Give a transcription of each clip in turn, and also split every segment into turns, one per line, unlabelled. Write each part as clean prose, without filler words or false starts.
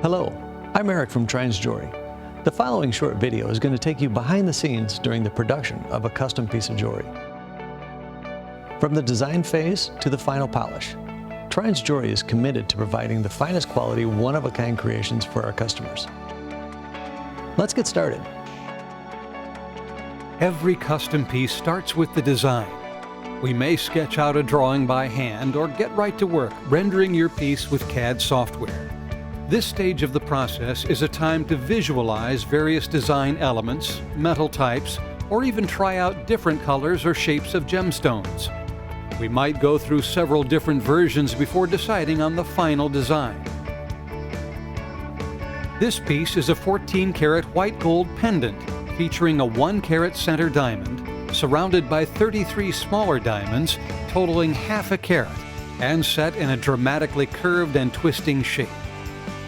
Hello, I'm Eric from Trines Jewelry. The following short video is going to take you behind the scenes during the production of a custom piece of jewelry. From the design phase to the final polish, Trines Jewelry is committed to providing the finest quality, one-of-a-kind creations for our customers. Let's get started.
Every custom piece starts with the design. We may sketch out a drawing by hand or get right to work rendering your piece with CAD software. This stage of the process is a time to visualize various design elements, metal types, or even try out different colors or shapes of gemstones. We might go through several different versions before deciding on the final design. This piece is a 14-karat white gold pendant featuring a 1-carat center diamond surrounded by 33 smaller diamonds totaling half a carat and set in a dramatically curved and twisting shape.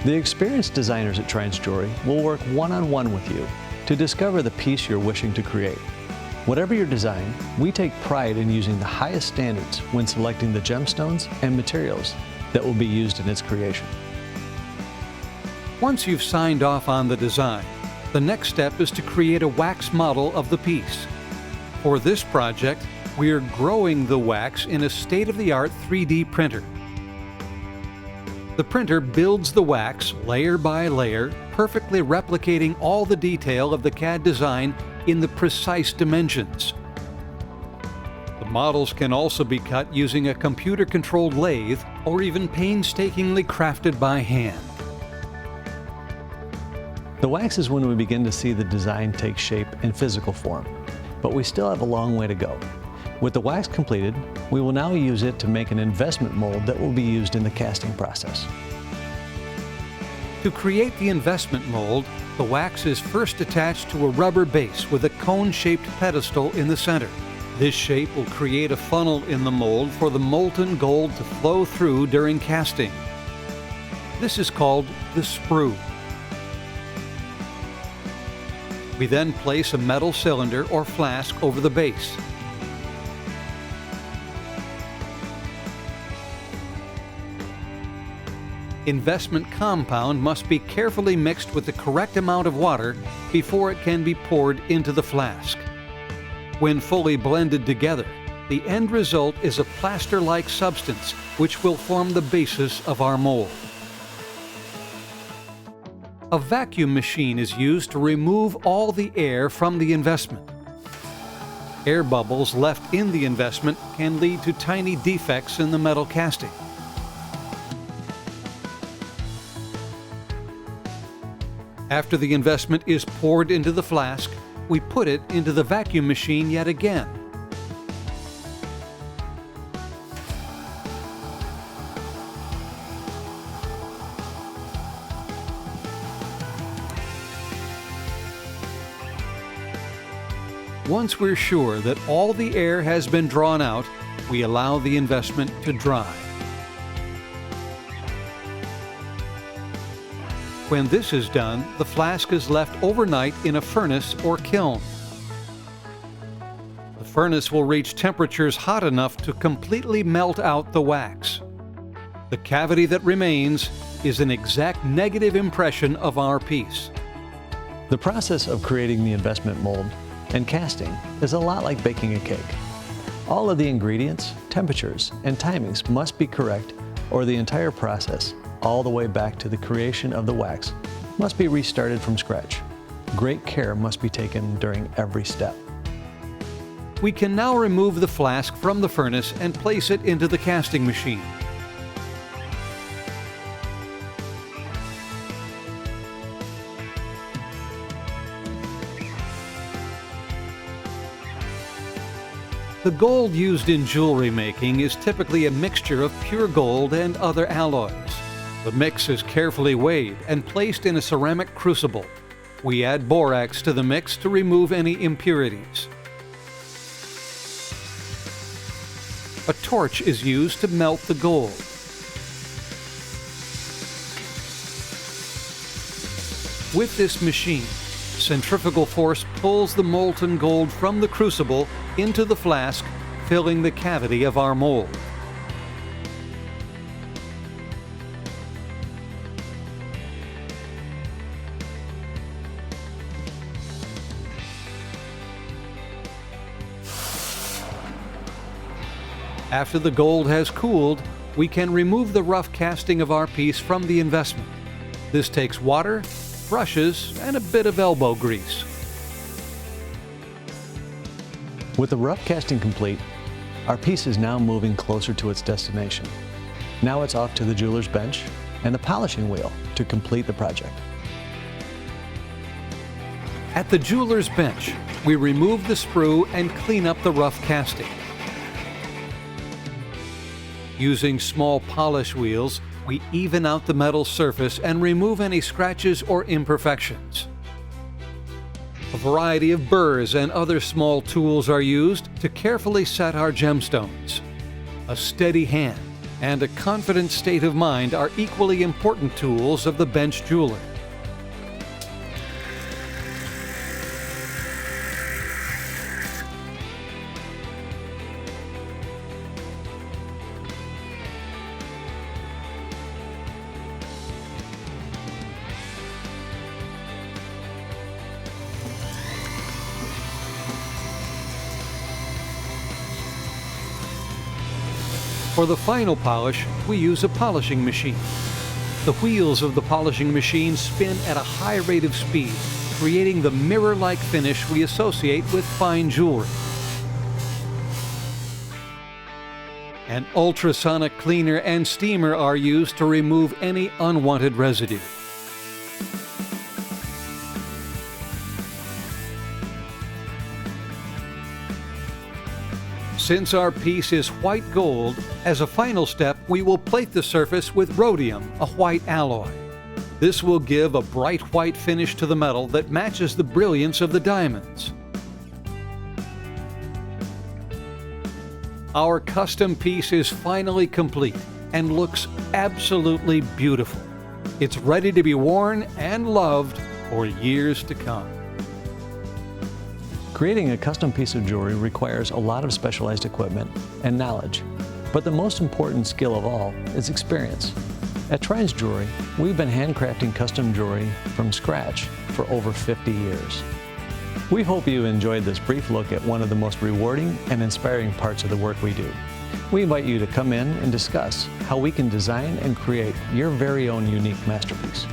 The experienced designers at Trines Jewelry will work one-on-one with you to discover the piece you're wishing to create. Whatever your design, we take pride in using the highest standards when selecting the gemstones and materials that will be used in its creation.
Once you've signed off on the design, the next step is to create a wax model of the piece. For this project, we are growing the wax in a state-of-the-art 3D printer. The printer builds the wax layer by layer, perfectly replicating all the detail of the CAD design in the precise dimensions. The models can also be cut using a computer-controlled lathe or even painstakingly crafted by hand.
The wax is when we begin to see the design take shape in physical form, but we still have a long way to go. With the wax completed, we will now use it to make an investment mold that will be used in the casting process.
To create the investment mold, the wax is first attached to a rubber base with a cone-shaped pedestal in the center. This shape will create a funnel in the mold for the molten gold to flow through during casting. This is called the sprue. We then place a metal cylinder or flask over the base. Investment compound must be carefully mixed with the correct amount of water before it can be poured into the flask. When fully blended together, the end result is a plaster-like substance which will form the basis of our mold. A vacuum machine is used to remove all the air from the investment. Air bubbles left in the investment can lead to tiny defects in the metal casting. After the investment is poured into the flask, we put it into the vacuum machine yet again. Once we're sure that all the air has been drawn out, we allow the investment to dry. When this is done, the flask is left overnight in a furnace or kiln. The furnace will reach temperatures hot enough to completely melt out the wax. The cavity that remains is an exact negative impression of our piece.
The process of creating the investment mold and casting is a lot like baking a cake. All of the ingredients, temperatures, and timings must be correct, or the entire process, all the way back to the creation of the wax, must be restarted from scratch. Great care must be taken during every step.
We can now remove the flask from the furnace and place it into the casting machine. The gold used in jewelry making is typically a mixture of pure gold and other alloys. The mix is carefully weighed and placed in a ceramic crucible. We add borax to the mix to remove any impurities. A torch is used to melt the gold. With this machine, centrifugal force pulls the molten gold from the crucible into the flask, filling the cavity of our mold. After the gold has cooled, we can remove the rough casting of our piece from the investment. This takes water, brushes, and a bit of elbow grease.
With the rough casting complete, our piece is now moving closer to its destination. Now it's off to the jeweler's bench and the polishing wheel to complete the project.
At the jeweler's bench, we remove the sprue and clean up the rough casting. Using small polish wheels, we even out the metal surface and remove any scratches or imperfections. A variety of burrs and other small tools are used to carefully set our gemstones. A steady hand and a confident state of mind are equally important tools of the bench jeweler. For the final polish, we use a polishing machine. The wheels of the polishing machine spin at a high rate of speed, creating the mirror-like finish we associate with fine jewelry. An ultrasonic cleaner and steamer are used to remove any unwanted residue. Since our piece is white gold, as a final step, we will plate the surface with rhodium, a white alloy. This will give a bright white finish to the metal that matches the brilliance of the diamonds. Our custom piece is finally complete and looks absolutely beautiful. It's ready to be worn and loved for years to come.
Creating a custom piece of jewelry requires a lot of specialized equipment and knowledge, but the most important skill of all is experience. At Trines Jewelry, we've been handcrafting custom jewelry from scratch for over 50 years. We hope you enjoyed this brief look at one of the most rewarding and inspiring parts of the work we do. We invite you to come in and discuss how we can design and create your very own unique masterpiece.